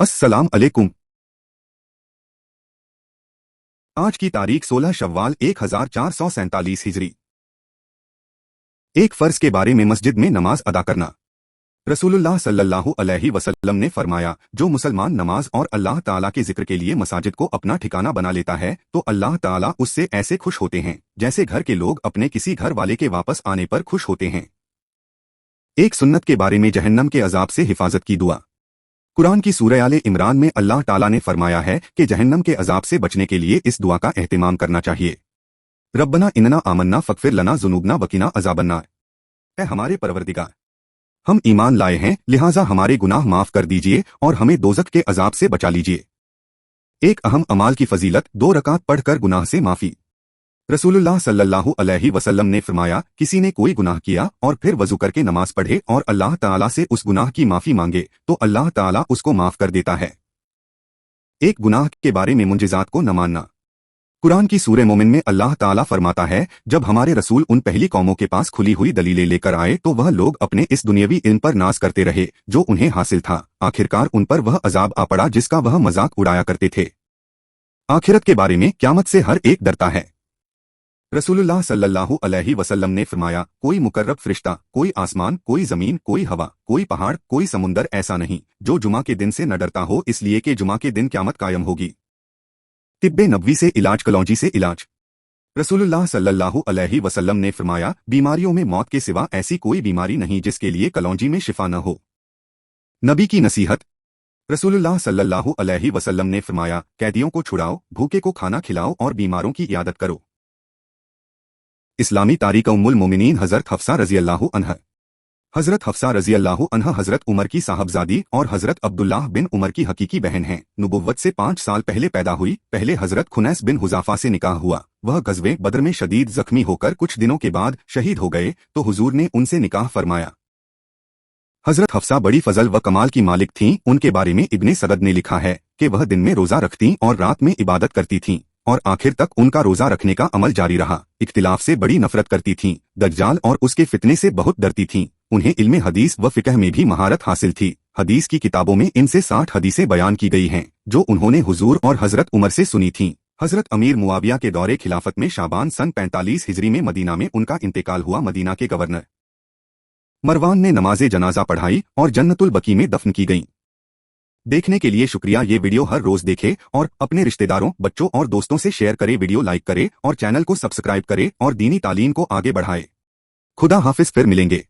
अस्सलाम अलैकुम। आज की तारीख 16 शव्वाल 1447 हिजरी। एक फर्ज के बारे में मस्जिद में नमाज अदा करना। रसूलुल्लाह सल्लल्लाहु अलैहि वसल्लम ने फरमाया, जो मुसलमान नमाज और अल्लाह ताला के जिक्र के लिए मसाजिद को अपना ठिकाना बना लेता है तो अल्लाह ताला उससे ऐसे खुश होते हैं जैसे घर के लोग अपने किसी घर वाले के वापस आने पर खुश होते हैं। एक सुन्नत के बारे में जहन्नम के अजाब से हिफाजत की दुआ। कुरान की सूरह आले इमरान में अल्लाह ताला ने फरमाया है कि जहन्नम के अजाब से बचने के लिए इस दुआ का एहतिमाम करना चाहिए। रब्बना इन्ना आमन्ना फगफिर लना जुनूबना वकीना अजाबन्नार। ऐ हमारे परवरदिगार, हम ईमान लाए हैं लिहाजा हमारे गुनाह माफ कर दीजिए और हमें दोज़ख के अजाब से बचा लीजिए। एक अहम अमाल की फजीलत 2 रकात पढ़कर गुनाह से माफी। रसूलुल्लाह सल्लल्लाहु अलैहि वसल्लम ने फरमाया, किसी ने कोई गुनाह किया और फिर वजू करके नमाज पढ़े और अल्लाह ताला से उस गुनाह की माफी मांगे तो अल्लाह ताला उसको माफ कर देता है। एक गुनाह के बारे में मुंजिजात को न मानना। कुरान की सूरह मोमिन में अल्लाह ताला फरमाता है, जब हमारे रसूल उन पहली कौमों के पास खुली हुई दलीलें लेकर आए तो वह लोग अपने इस दुनियावी इल्म पर नाज करते रहे जो उन्हें हासिल था। आखिरकार उन पर वह अजाब आ पड़ा जिसका वह मजाक उड़ाया करते थे। आखिरत के बारे में क़यामत से हर एक डरता है। रसूलुल्लाह सल्लल्लाहु अलैहि वसल्लम ने फरमाया, कोई मुकर्रब फरिश्ता, कोई आसमान, कोई जमीन, कोई हवा, कोई पहाड़, कोई समुंदर ऐसा नहीं जो जुमा के दिन से न डरता हो, इसलिए कि जुमा के दिन क़यामत कायम होगी। तिब्बे नबवी से इलाज, कलौंजी से इलाज। रसूलुल्लाह सल्लल्लाहु अलैहि वसल्लम ने फरमाया, बीमारियों में मौत के सिवा ऐसी कोई बीमारी नहीं जिसके लिए कलौंजी में शिफा न हो। नबी की नसीहत। रसूलुल्लाह सल्लल्लाहु अलैहि वसल्लम ने फरमाया, कैदियों को छुड़ाओ, भूखे को खाना खिलाओ और बीमारों की इयादत करो। इस्लामी तारीख उम्मुल मोमिनीन हज़रत हफ्सा रज़ी अल्लाहु अन्हा। हज़रत हफ्सा रज़ी अल्लाहु अन्हा हज़रत उमर की साहबजादी और हज़रत अब्दुल्लाह बिन उमर की हकीकी बहन हैं। नुबुव्वत से 5 साल पहले पैदा हुई। पहले हज़रत खुनैस बिन हुज़ाफा से निकाह हुआ। वह गज़वे बदर में शदीद जख्मी होकर कुछ दिनों के बाद शहीद हो गए तो हुजूर ने उनसे निकाह फरमाया। हज़रत हफ्सा बड़ी फजल व कमाल की मालिक थीं। उनके बारे में इब्ने सदद ने लिखा है कि वह दिन में रोज़ा रखती और रात में इबादत करती थीं और आखिर तक उनका रोज़ा रखने का अमल जारी रहा। इख्तिलाफ से बड़ी नफरत करती थीं, दज्जाल और उसके फितने से बहुत डरती थीं। उन्हें इल्मे हदीस व फिकह में भी महारत हासिल थी। हदीस की किताबों में इनसे 60 हदीसें बयान की गई हैं जो उन्होंने हुजूर और हज़रत उमर से सुनी थीं। हज़रत अमीर मुआविया के दौरे खिलाफत में शाबान सन 45 हिजरी में मदीना में उनका इंतकाल हुआ। मदीना के गवर्नर मरवान ने नमाज जनाजा पढ़ाई और जन्नतुल बकी में दफन की गईं। देखने के लिए शुक्रिया। ये वीडियो हर रोज देखे और अपने रिश्तेदारों, बच्चों और दोस्तों से शेयर करे। वीडियो लाइक करे और चैनल को सब्सक्राइब करे और दीनी तालीम को आगे बढ़ाए। खुदा हाफिज, फिर मिलेंगे।